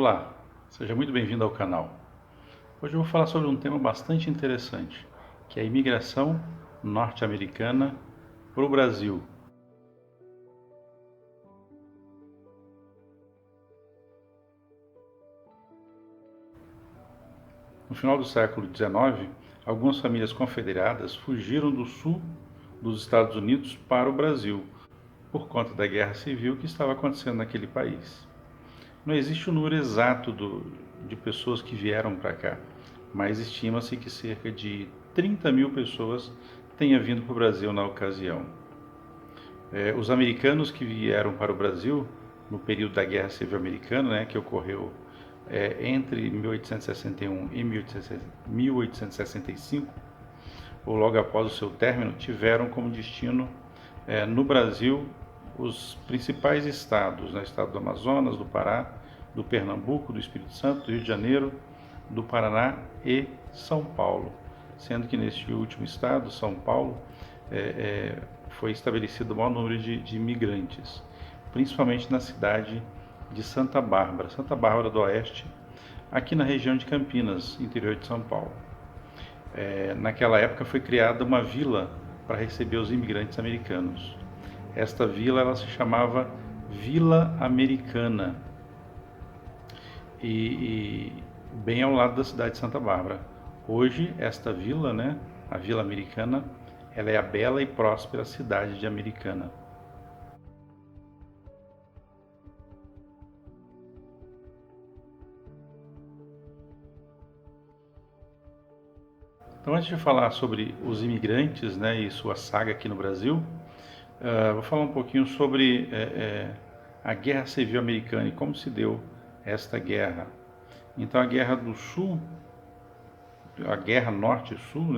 Olá, seja muito bem-vindo ao canal. Hoje eu vou falar sobre um tema bastante interessante, que é a imigração norte-americana para o Brasil. No final do século XIX, algumas famílias confederadas fugiram do sul dos Estados Unidos para o Brasil, por conta da guerra civil que estava acontecendo naquele país. Não existe o número exato de pessoas que vieram para cá, mas estima-se que cerca de 30 mil pessoas tenha vindo para o Brasil na ocasião. Os americanos que vieram para o Brasil no período da Guerra Civil Americana, que ocorreu entre 1861 e 1865, ou logo após o seu término, tiveram como destino no Brasil os principais estados, estado do Amazonas, do Pará, do Pernambuco, do Espírito Santo, do Rio de Janeiro, do Paraná e São Paulo, sendo que neste último estado, São Paulo, foi estabelecido o maior número de imigrantes, principalmente na cidade de Santa Bárbara do Oeste, aqui na região de Campinas, interior de São Paulo. Naquela época foi criada uma vila para receber os imigrantes americanos. Esta vila ela se chamava Vila Americana e bem ao lado da cidade de Santa Bárbara. Hoje esta vila, a Vila Americana, ela é a bela e próspera cidade de Americana. Então, antes de falar sobre os imigrantes e sua saga aqui no Brasil, vou falar um pouquinho sobre a Guerra Civil Americana e como se deu esta guerra. Então, a Guerra do Sul, a Guerra Norte-Sul,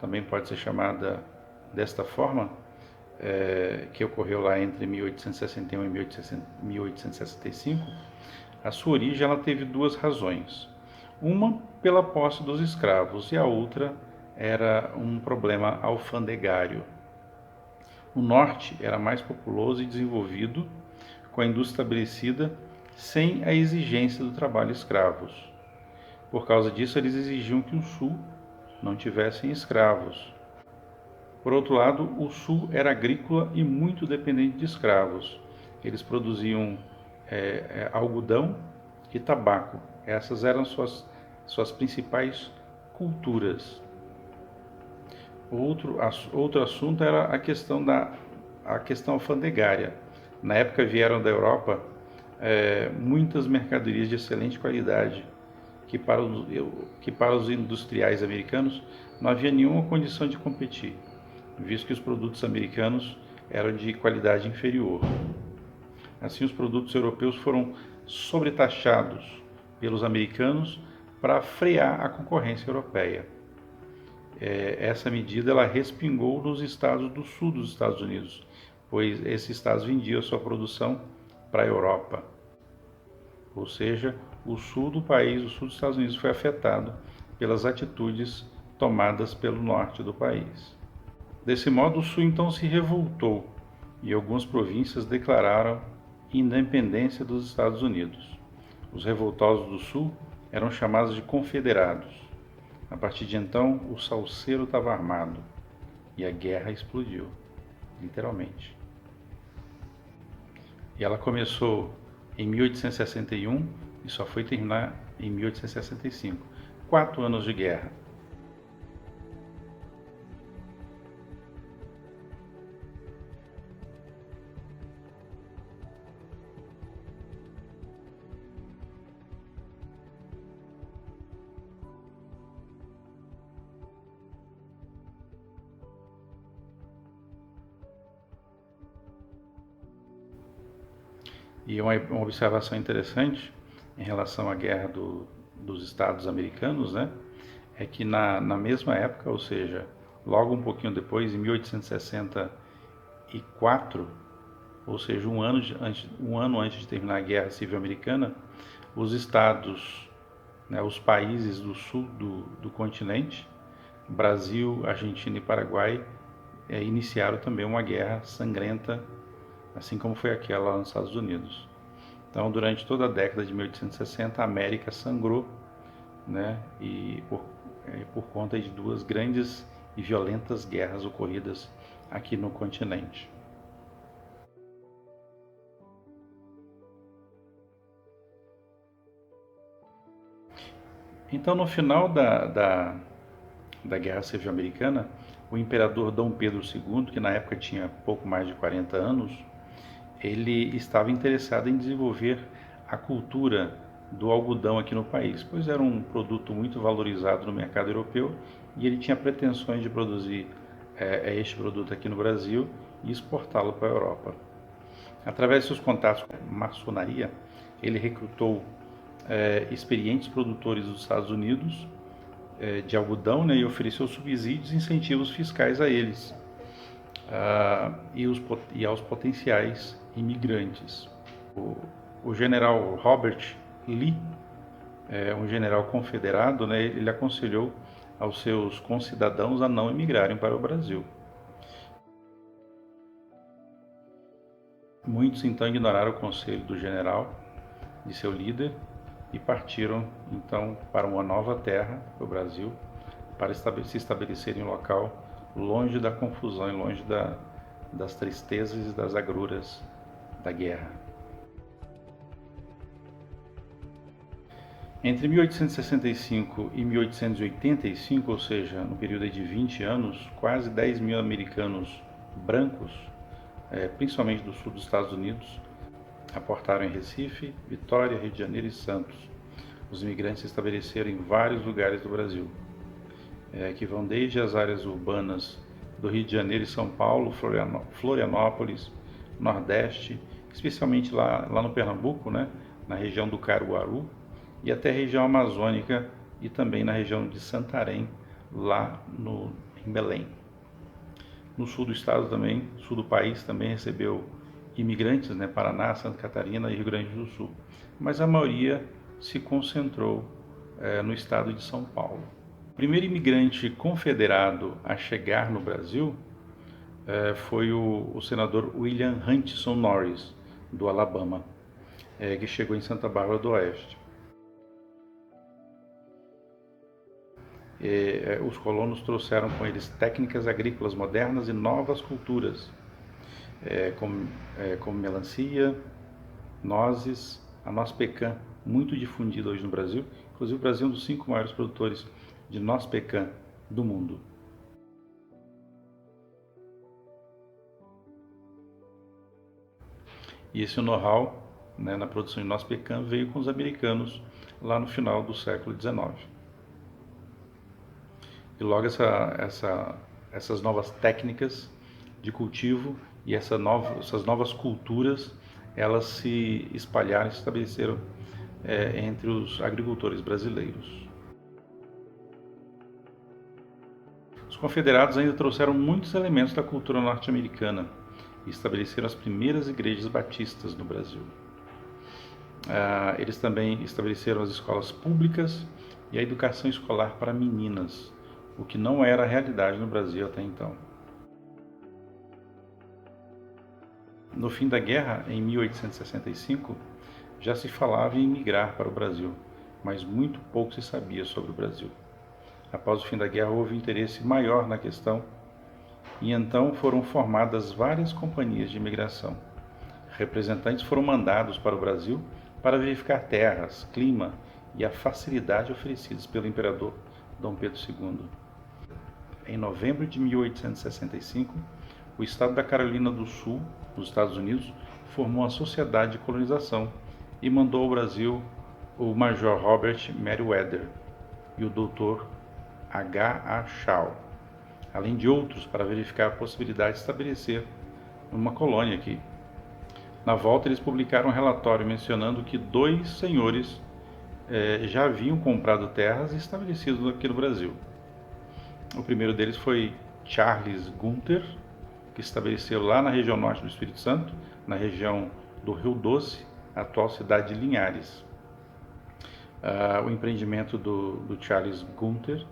também pode ser chamada desta forma, que ocorreu lá entre 1861 e 1865, a sua origem ela teve duas razões. Uma pela posse dos escravos e a outra era um problema alfandegário. O norte era mais populoso e desenvolvido, com a indústria estabelecida, sem a exigência do trabalho escravos. Por causa disso, eles exigiam que o sul não tivessem escravos. Por outro lado, o sul era agrícola e muito dependente de escravos. Eles produziam algodão e tabaco. Essas eram suas principais culturas. Outro assunto era a questão alfandegária. Na época vieram da Europa muitas mercadorias de excelente qualidade, que para os industriais americanos não havia nenhuma condição de competir, visto que os produtos americanos eram de qualidade inferior. Assim, os produtos europeus foram sobretaxados pelos americanos para frear a concorrência europeia. Essa medida ela respingou nos estados do sul dos Estados Unidos, pois esses estados vendiam sua produção para a Europa. Ou seja, o sul do país, o sul dos Estados Unidos, foi afetado pelas atitudes tomadas pelo norte do país. Desse modo, o sul então se revoltou e algumas províncias declararam independência dos Estados Unidos. Os revoltosos do sul eram chamados de confederados. A partir de então, o salseiro estava armado e a guerra explodiu, literalmente. E ela começou em 1861 e só foi terminar em 1865. 4 anos de guerra. E uma observação interessante em relação à guerra dos Estados americanos, é que na mesma época, ou seja, logo um pouquinho depois, em 1864, ou seja, um ano antes de terminar a Guerra Civil Americana, os estados, os países do sul do continente, Brasil, Argentina e Paraguai, iniciaram também uma guerra sangrenta, assim como foi aquela lá nos Estados Unidos. Então, durante toda a década de 1860, a América sangrou, né, e por conta de duas grandes e violentas guerras ocorridas aqui no continente. Então, no final da Guerra Civil Americana, o imperador Dom Pedro II, que na época tinha pouco mais de 40 anos, ele estava interessado em desenvolver a cultura do algodão aqui no país, pois era um produto muito valorizado no mercado europeu e ele tinha pretensões de produzir este produto aqui no Brasil e exportá-lo para a Europa. Através de seus contatos com a maçonaria, ele recrutou experientes produtores dos Estados Unidos de algodão, né, e ofereceu subsídios e incentivos fiscais a eles e aos potenciais imigrantes. O general Robert Lee, um general confederado, né, ele aconselhou aos seus concidadãos a não emigrarem para o Brasil. Muitos então ignoraram o conselho do general, de seu líder, e partiram então para uma nova terra, o Brasil, para se estabelecer em um local longe da confusão e longe das tristezas e das agruras da guerra. Entre 1865 e 1885, ou seja, no período de 20 anos, quase 10 mil americanos brancos, principalmente do sul dos Estados Unidos, aportaram em Recife, Vitória, Rio de Janeiro e Santos. Os imigrantes se estabeleceram em vários lugares do Brasil, que vão desde as áreas urbanas do Rio de Janeiro e São Paulo, Florianópolis, Nordeste, especialmente lá no Pernambuco, né, na região do Caruaru, e até a região amazônica e também na região de Santarém, lá em Belém. No sul do estado também, sul do país também recebeu imigrantes, né, Paraná, Santa Catarina e Rio Grande do Sul, mas a maioria se concentrou no estado de São Paulo. O primeiro imigrante confederado a chegar no Brasil foi o senador William Hutchinson Norris, do Alabama, que chegou em Santa Bárbara do Oeste. Os colonos trouxeram com eles técnicas agrícolas modernas e novas culturas, como melancia, nozes, a noz pecan, muito difundida hoje no Brasil. Inclusive, o Brasil é um dos 5 maiores produtores de noz pecan do mundo. E esse know-how, né, na produção de noz pecan veio com os americanos lá no final do século XIX. E logo essas novas técnicas de cultivo e essas novas culturas, elas se espalharam e se estabeleceram entre os agricultores brasileiros. Os confederados ainda trouxeram muitos elementos da cultura norte-americana e estabeleceram as primeiras igrejas batistas no Brasil. Eles também estabeleceram as escolas públicas e a educação escolar para meninas, o que não era a realidade no Brasil até então. No fim da guerra, em 1865, já se falava em migrar para o Brasil, mas muito pouco se sabia sobre o Brasil. Após o fim da guerra, houve interesse maior na questão e então foram formadas várias companhias de imigração. Representantes foram mandados para o Brasil para verificar terras, clima e a facilidade oferecidas pelo imperador Dom Pedro II. Em novembro de 1865, o estado da Carolina do Sul, nos Estados Unidos, formou a Sociedade de Colonização e mandou ao Brasil o Major Robert Meriwether e o Dr. H.A. Shaw, além de outros, para verificar a possibilidade de estabelecer uma colônia aqui. Na volta, eles publicaram um relatório mencionando que 2 senhores já haviam comprado terras e estabelecido aqui no Brasil. O primeiro deles foi Charles Gunter, que estabeleceu lá na região norte do Espírito Santo, na região do Rio Doce, a atual cidade de Linhares. O empreendimento do Charles Gunter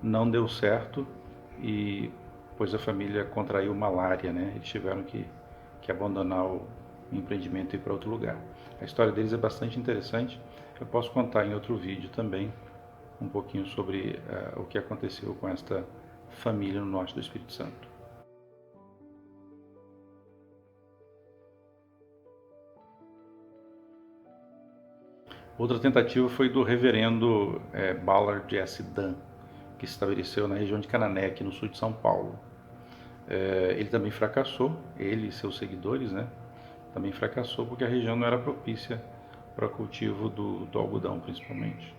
não deu certo, pois a família contraiu malária, né? Eles tiveram que abandonar o empreendimento ir para outro lugar. A história deles é bastante interessante. Eu posso contar em outro vídeo também um pouquinho sobre o que aconteceu com esta família no norte do Espírito Santo. Outra tentativa foi do reverendo Ballard S. Dunn, que se estabeleceu na região de Canané, aqui no sul de São Paulo. Ele também fracassou, ele e seus seguidores, né? Também fracassou porque a região não era propícia para o cultivo do algodão, principalmente.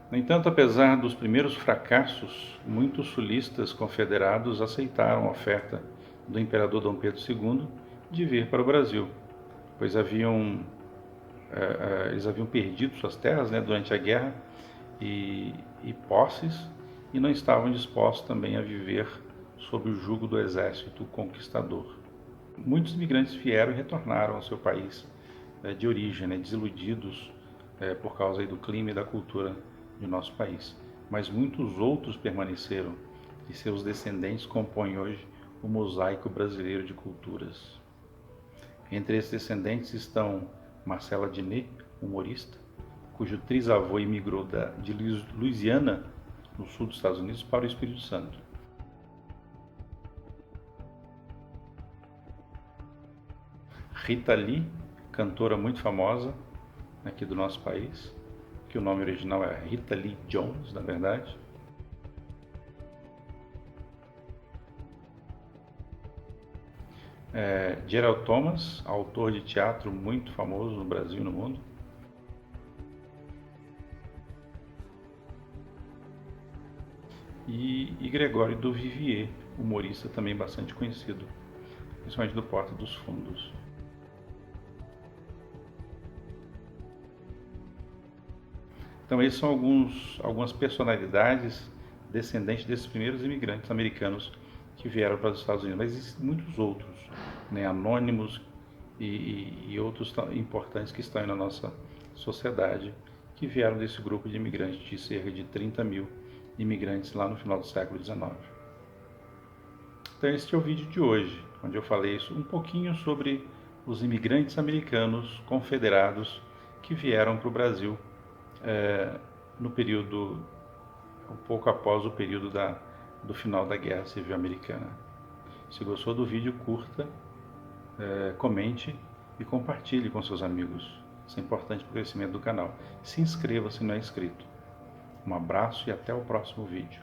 No entanto, apesar dos primeiros fracassos, muitos sulistas confederados aceitaram a oferta do imperador Dom Pedro II de vir para o Brasil, pois eles haviam perdido suas terras, né, durante a guerra e posses, e não estavam dispostos também a viver sob o jugo do exército conquistador. Muitos imigrantes vieram e retornaram ao seu país de origem, né, desiludidos por causa aí do clima e da cultura de nosso país. Mas muitos outros permaneceram e seus descendentes compõem hoje o mosaico brasileiro de culturas. Entre esses descendentes estão Marcela Diné, humorista, cujo trisavô imigrou de Louisiana, no sul dos Estados Unidos, para o Espírito Santo. Rita Lee, cantora muito famosa aqui do nosso país, que o nome original é Rita Lee Jones, na verdade. Gerald Thomas, autor de teatro muito famoso no Brasil e no mundo. E Gregório do Vivier, humorista também bastante conhecido, principalmente do Porta dos Fundos. Então, esses são algumas personalidades descendentes desses primeiros imigrantes americanos que vieram para os Estados Unidos, mas existem muitos outros, né, anônimos e outros importantes que estão aí na nossa sociedade, que vieram desse grupo de imigrantes, de cerca de 30 mil imigrantes lá no final do século XIX. Então, este é o vídeo de hoje, onde eu falei um pouquinho sobre os imigrantes americanos confederados que vieram para o Brasil no período, um pouco após o período do final da Guerra Civil Americana. Se gostou do vídeo, curta, comente e compartilhe com seus amigos. Isso é importante para o crescimento do canal. Se inscreva se não é inscrito. Um abraço e até o próximo vídeo.